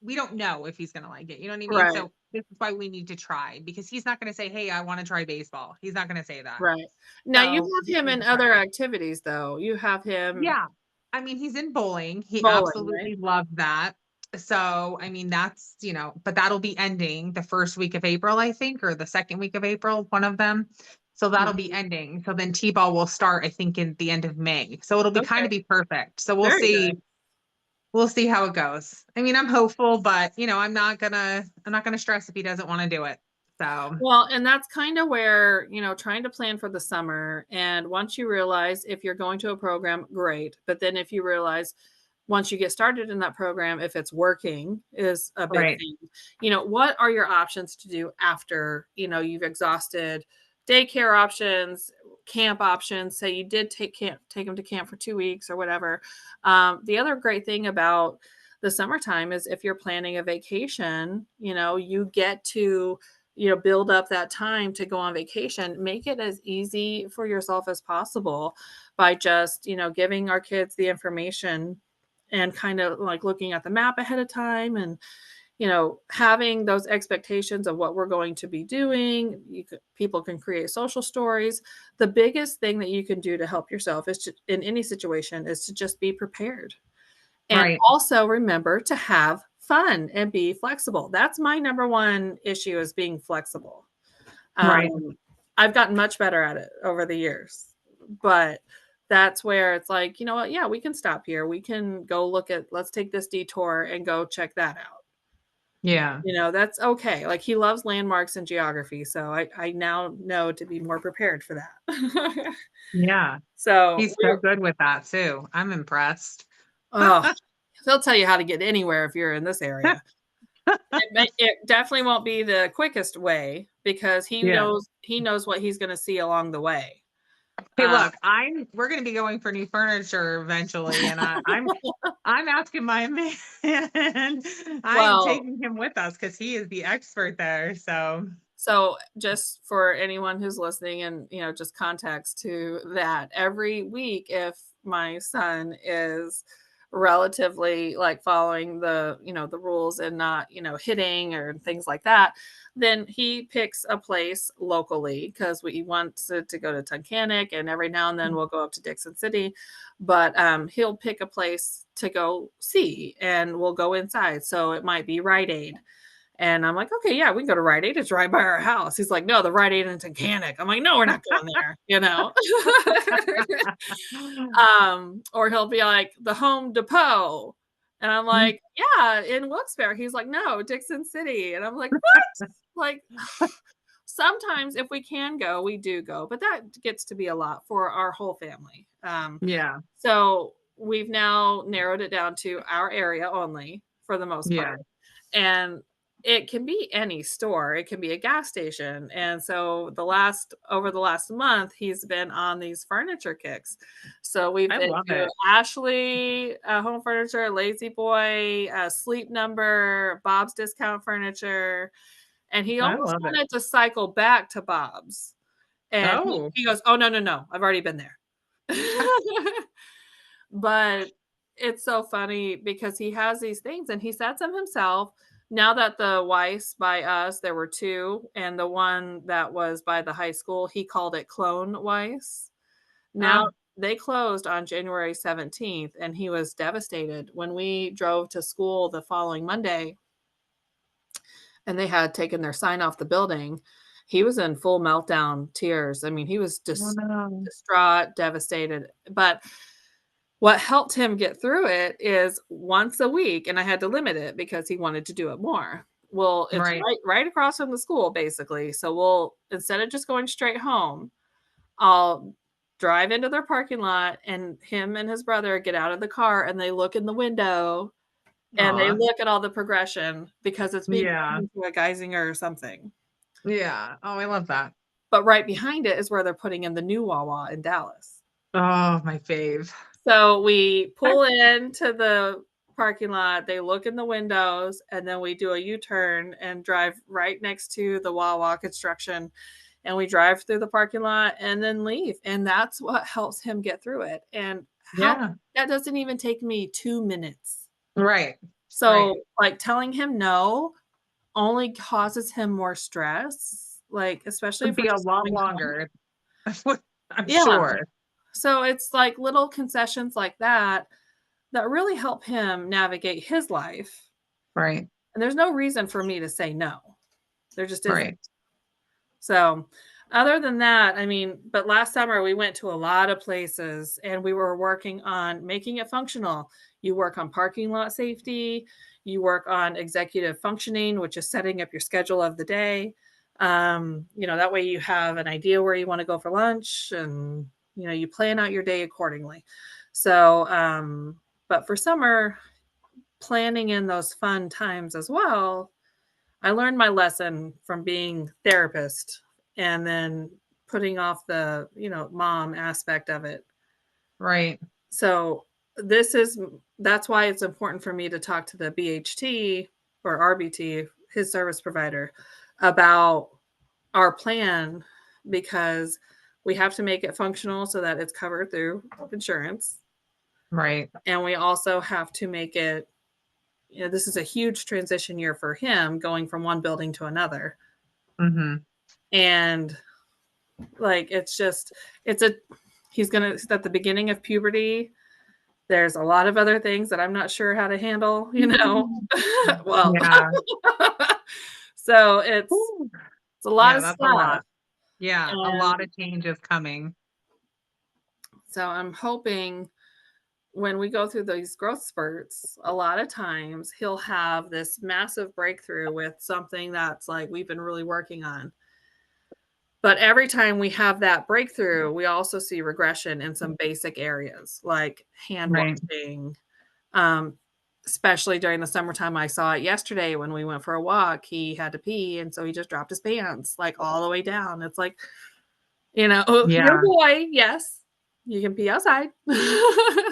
we don't know if he's gonna like it. You know what I mean? right, So this is why we need to try because he's not gonna say, hey, I want to try baseball. He's not gonna say that. right. Now you So have we him need in to try other it. activities though. You have him Yeah. I mean, he's in bowling. He bowling, right? absolutely loved that. So, I mean, but that'll be ending the first week of April, I think, or the second week of April, one of them. So that'll be Mhm. ending. So then T-ball will start, I think, in the end of May. So it'll be kind Okay, of be perfect. So we'll very see. good. We'll see how it goes. I mean, I'm hopeful, but I'm not gonna stress if he doesn't want to do it. So Well, and that's kinda where, trying to plan for the summer, and once you realize if you're going to a program, great, but then if you realize once you get started in that program, if it's working is a big right, thing. What are your options to do after, you've exhausted daycare options, camp options, say you did take them to camp for 2 weeks or whatever. The other great thing about the summertime is if you're planning a vacation, you get to build up that time to go on vacation. Make it as easy for yourself as possible by just giving our kids the information and kind of like looking at the map ahead of time, and having those expectations of what we're going to be doing. People can create social stories. The biggest thing that you can do to help yourself is to, in any situation, is to just be prepared, and right, also remember to have fun and be flexible. That's my number one issue, is being flexible. right. Um, I've gotten much better at it over the years, but that's where it's like, you know what? Yeah, we can stop here. We can go let's take this detour and go check that out. Yeah, That's okay. Like, he loves landmarks and geography, so I now know to be more prepared for that. yeah. So He's so good with that too. I'm impressed. oh, he'll tell you how to get anywhere if you're in this area. It definitely won't be the quickest way because Yeah. he knows what he's gonna see along the way. Hey, Uh, look, we're gonna be going for new furniture eventually, and I'm asking my man. I am well, taking him with us because he is the expert there. So so just for anyone who's listening, and, just context to that, every week, if my son is relatively like following the rules and not, hitting or things like that, then he picks a place locally because we wants it to go to Tunkhannock, and every now and then we'll go up to Dixon City. But he'll pick a place to go see, and we'll go inside. So it might be Rite Aid, and I'm like, "Okay, yeah, we can go to Rite Aid. It's right by our house." He's like, "No, the Rite Aid in Tunkhannock." I'm like, "No, we're not going there." Or he'll be like, "The Home Depot." And I'm like, "Yeah, in Wilkes-Barre." He's like, "No, Dixon City." And I'm like, "What?" Like, sometimes if we can go, we do go, but that gets to be a lot for our whole family. yeah, So we've now narrowed it down to our area only for the most Yeah. part. And it can be any store, it can be a gas station. And so over the last month, he's been on these furniture kicks. So we've I been love to it. Ashley Home Furniture, Lazy Boy, Sleep Number, Bob's Discount Furniture, and he I almost love it. wanted to cycle back to Bob's. And Oh, he goes, "Oh, no, no, no, I've already been there." But it's so funny because he has these things and he sets them himself. Now that the Weiss by us, there were 2, and the one that was by the high school, he called it Clone Weiss. Now oh, they closed on January 17th, and he was devastated. When we drove to school the following Monday and they had taken their sign off the building, he was in full meltdown tears. I mean, he was oh just no. distraught, devastated. But what helped him get through it is once a week, and I had to limit it because he wanted to do it more. Well, it's Right. right across from the school, basically. So we'll instead of just going straight home, I'll drive into their parking lot, and him and his brother get out of the car, and they look in the window, and they Aw. look at all the progression because it's being Yeah. turned into a Geisinger or something. Yeah. Oh, I love that. But right behind it is where they're putting in the new Wawa in Dallas. Oh, my fave. So we pull into the parking lot, they look in the windows, and then we do a U-turn and drive right next to the Wawa construction, and we drive through the parking lot and then leave, and that's what helps him get through it, and how Yeah. that doesn't even take me 2 minutes. Right. So, Right. like, telling him no only causes him more stress, like, especially Would if we're be a just lot going home. longer. I'm Yeah. sure. So it's like little concessions like that really help him navigate his life, Right. and there's no reason for me to say no. There just isn't. Right. So, other than that, I mean, but last summer we went to a lot of places and we were working on making it functional. You work on parking lot safety, you work on executive functioning, which is setting up your schedule of the day. That way you have an idea where you want to go for lunch and you plan out your day accordingly. So, but for summer, planning in those fun times as well, I learned my lesson from being therapist and then putting off the, mom aspect of it. Right. So that's why it's important for me to talk to the BHT or RBT, his service provider, about our plan because we have to make it functional so that it's covered through insurance. Right. And we also have to make it, this is a huge transition year for him going from one building to another. Mhm. And like, it's a, he's going to, at the beginning of puberty, there's a lot of other things that I'm not sure how to handle. Well, Yeah. so it's a lot Yeah, of that's a lot. stuff. Yeah, a And lot of changes coming. so I'm hoping when we go through these growth spurts, a lot of times he'll have this massive breakthrough with something that's like we've been really working on. But every time we have that breakthrough, we also see regression in some basic areas like hand Right. washing. Um, Especially during the summertime, I saw it yesterday when we went for a walk. He had to pee, and so he just dropped his pants like all the way down. It's like, "Oh, you're a Yeah. boy. Yes, you can pee outside."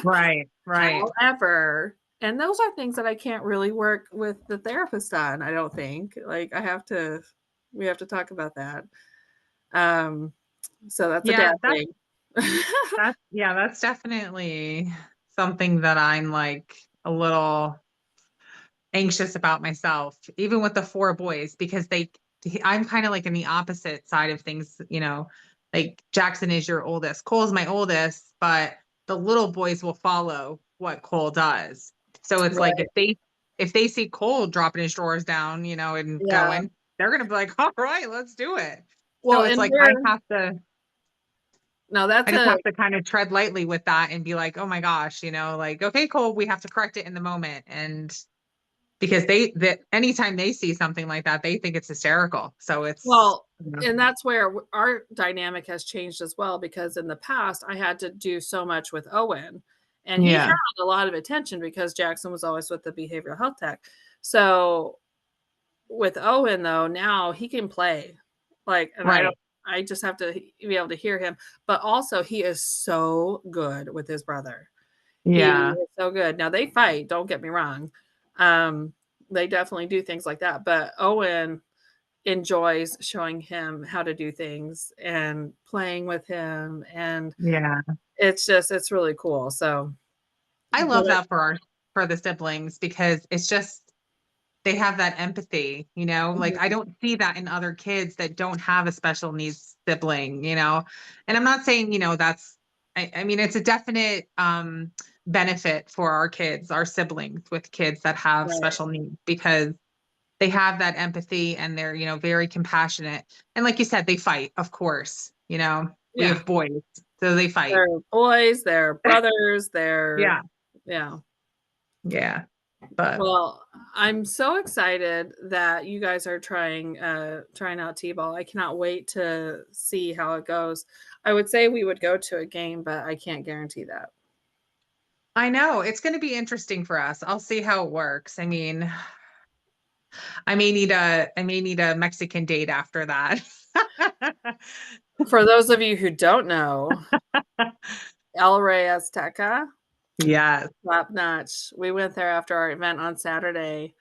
Right. Right. However, and those are things that I can't really work with the therapist on, I don't think. Like, we have to talk about that. Um, so that's a dad Yeah, that's thing. that's yeah, that's definitely something that I'm, like, a little anxious about myself, even with the 4 boys, because I'm kinda, like, in the opposite side of things, like, Jackson is your oldest, Cole's my oldest, but the little boys will follow what Cole does. So it's like Right. if they see Cole dropping his drawers down, and Yeah. going, they're gonna be like, "Alright, let's do it." So Well, it's and like we're no, I that's just a have to kind of tread lightly with that and be like, "Oh my gosh," like, "Okay, Cole, we have to correct it in the moment." And because that anytime they see something like that, they think it's hysterical. So well, and that's where our dynamic has changed as well because in the past, I had to do so much with Owen, And he had a lot of attention because Jackson was always with the behavioral health tech. So with Owen though, now he can play. Like, and Right. I just have to be able to hear him. But also he is so good with his brother. He Yeah. is so good. Now they fight, don't get me wrong. They definitely do things like that. But Owen enjoys showing him how to do things and playing with him. And Yeah. it's really cool. So I but love that for the siblings because it's just they have that empathy, like I don't see that in other kids that don't have a special needs sibling, and I'm not saying, that's, I mean, it's a definite benefit for our kids, our siblings with kids that have right. special needs because they have that empathy and they're, very compassionate. And like you said, they fight, of course, we Yeah. have boys, so they fight. They're boys, they're brothers, Yeah. yeah. Yeah. But Well, I'm so excited that you guys are trying out T-ball. I cannot wait to see how it goes. I would say we would go to a game, but I can't guarantee that. I know it's going to be interesting for us. I'll see how it works. I mean, I may need a Mexican date after that. For those of you who don't know, El Rey Azteca, Yes. top notch. We went there after our event on Saturday,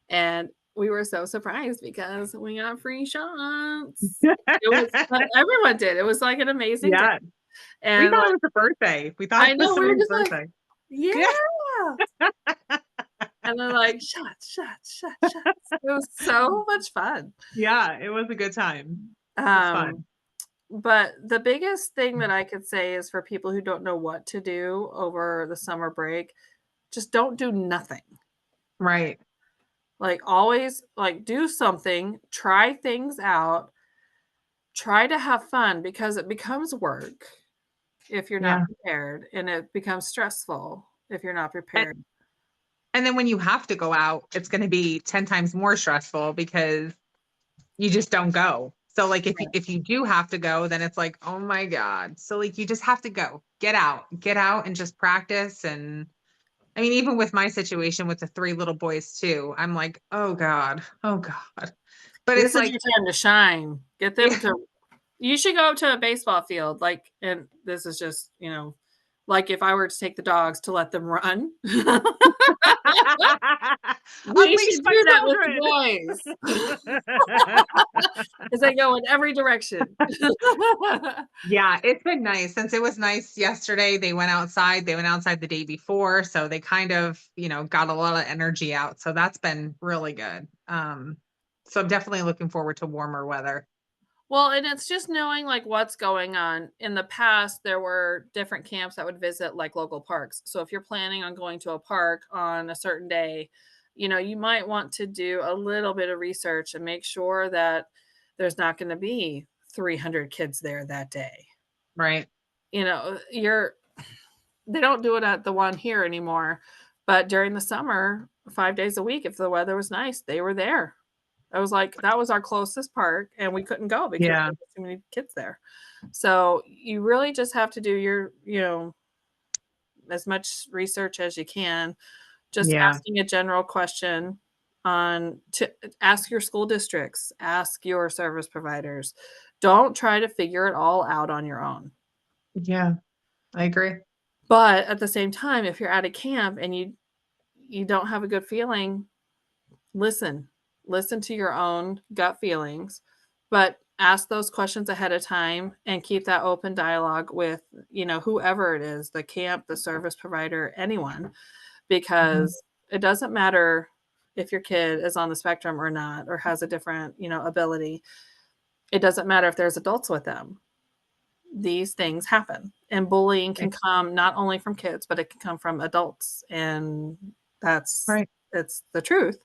and we were so surprised because we got free shots. It was but everyone did. It was like an amazing day. Yeah. We And thought like it was a birthday. We thought I it was know we were somebody's just like, birthday. yeah. Yeah. And they're like, shots, shots, shots, shots. It was so much fun. Yeah, it was a good time. It was Um, fun. but the biggest thing that I could say is for people who don't know what to do over the summer break, just don't do nothing. Right. Like always like do something, try things out, try to have fun because it becomes work if you're not Yeah. prepared and it becomes stressful if you're not And, prepared. and then when you have to go out, it's going to be 10 times more stressful because you just don't go. So like if you do have to go, then it's like, oh my God. So like you just have to go. Get out and just practice. And I mean, even with my situation with the three little boys too, I'm like, oh God, oh God. But it's This is your like, time to shine. Get them yeah. to you should go to a baseball field like and this is just, like if I were to take the dogs to let them run. We Unleash should my do that with the children. boys because they go in every direction. Yeah, it's been nice since it was nice yesterday. They went outside. They went outside the day before, so they kind of, got a lot of energy out. So that's been really good. So I'm definitely looking forward to warmer weather. Well, and it's just knowing like what's going on. In the past, there were different camps that would visit like local parks. So if you're planning on going to a park on a certain day, you might want to do a little bit of research and make sure that there's not going to be 300 kids there that day. Right. You're they don't do it at the one here anymore, but during the summer, 5 days a week if the weather was nice, they were there. I was like, that was our closest park, and we couldn't go because Yeah. there was too many kids there. So you really just have to do your, as much research as you can. Just Yeah. asking a general question on to ask your school districts, ask your service providers. Don't try to figure it all out on your own. Yeah. I agree. But at the same time, if you're at a camp and you don't have a good feeling, listen. Listen to your own gut feelings, but ask those questions ahead of time and keep that open dialogue with, whoever it is, the camp, the service provider, anyone, Mhm. because it doesn't matter if your kid is on the spectrum or not or has a different, ability. It doesn't matter if there's adults with them. These things happen. And bullying can come not only from kids, but it can come from adults. And that's Right. it's the truth.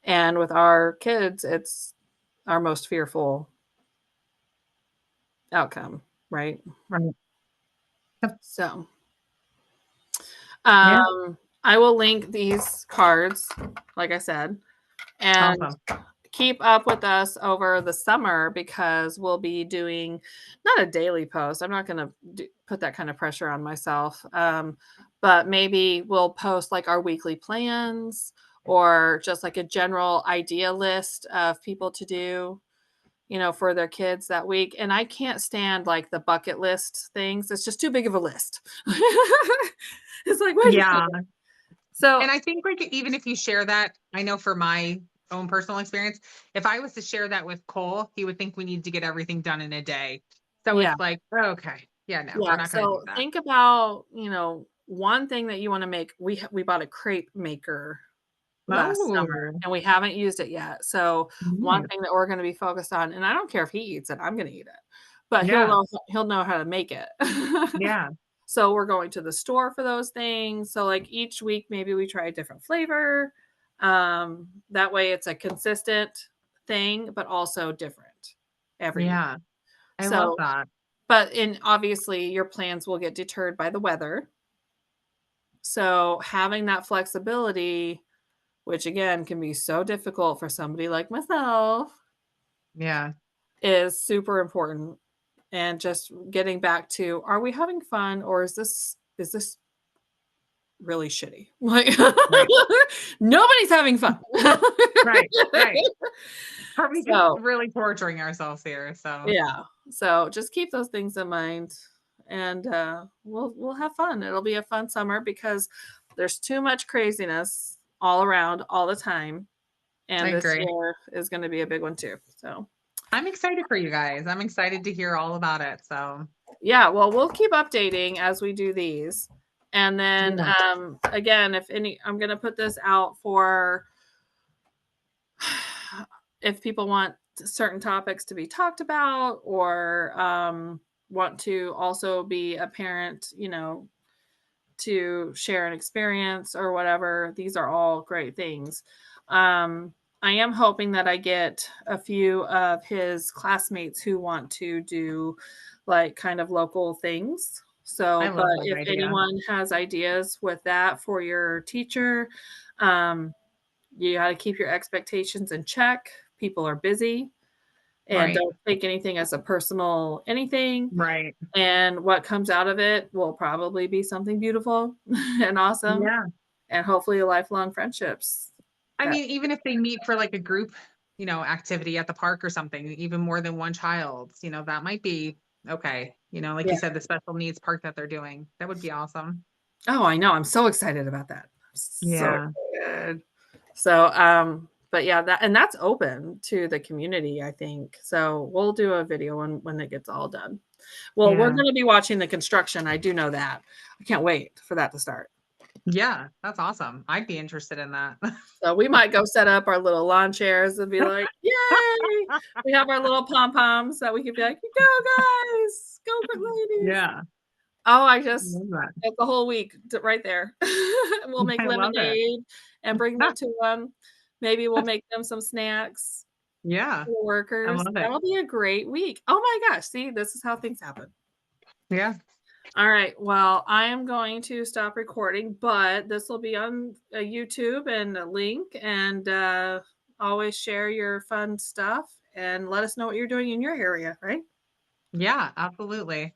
And with our kids, it's our most fearful outcome, right? Right. Yep. So, Yeah. I will link these cards, like I said, and Awesome. keep up with us over the summer because we'll be doing not a daily post. I'm not going to put that kind of pressure on myself. But maybe we'll post like our weekly plans or just like a general idea list of people to do, for their kids that week. And I can't stand like the bucket list things. It's just too big of a list. It's like, wait a Yeah. second. So, And I think like even if you share that, I know for my own personal experience, if I was to share that with Cole, he would think we need to get everything done in a day. So yeah. it's like, okay, yeah, no, we're Yeah, not going to do so that. think about, one thing that you wanna make. We bought a crepe maker last summer, Oh, and we haven't used it yet, so one nice. thing that we're gonna be focused on, and I don't care if he eats it, I'm gonna eat it, but Yeah, he'll know how to make it. yeah, So we're going to the store for those things, so, like, each week, maybe we try a different flavor, that way it's a consistent thing, but also different every week. yeah. I love So that. but in obviously, your plans will get deterred by the weather. So having that flexibility, which again can be so difficult for somebody like myself, Yeah, is super important. And just getting back to, are we having fun or is this really shitty? Like right, nobody's having fun. right, right. Are we just So really torturing ourselves here? So yeah. So just keep those things in mind and we'll have fun. It'll be a fun summer because there's too much craziness all around all the time. I And this agree. year is going to be a big one too. So I'm excited for you guys. I'm excited to hear all about it. So yeah, well, we'll keep updating as we do these. And then yeah, again, I'm gonna put this out for if people want certain topics to be talked about or want to also be a parent, to share an experience or whatever. These are all great things. I am hoping that I get a few of his classmates who want to do like kind of local things. I So, but love that if idea. anyone has ideas with that for your teacher, um, you got to keep your expectations in check. People are busy and Right, don't take anything as a personal anything. right. And what comes out of it will probably be something beautiful and awesome Yeah. and hopefully lifelong friendships I that mean, even if they meet for like a group, activity at the park or something, even more than one child, that might be okay. Like yeah. you said, the special needs park that they're doing, that would be awesome. Oh, I know, I'm so excited about that. I'm so Yeah. excited. So, but yeah, that's open to the community, I think. So we'll do a video when it gets all done. Well, we're Yeah. gonna be watching the construction, I do know that. I can't wait for that to start. Yeah. That's awesome. I'd be interested in that. So we might go set up our little lawn chairs and be like, "Yay!" We have our little pom-poms that we could be like, "Go, guys! Go, good ladies!" Yeah. Oh, I love that. that's the whole week right there. We'll make I love it. lemonade and bring that to them. Maybe we'll make them some snacks Yeah. for I workers. love it. That'll be a great week. Oh my gosh, see, this is how things happen. Yeah. All right. Well, I am going to stop recording, but this will be on YouTube and a link. And always share your fun stuff and let us know what you're doing in your area, right? Yeah. Absolutely.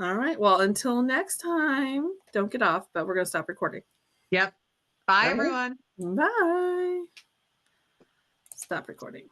All right. Well, until next time, don't get off, but we're going to stop recording. Yep. Bye, All right. everyone. Bye. Stop recording.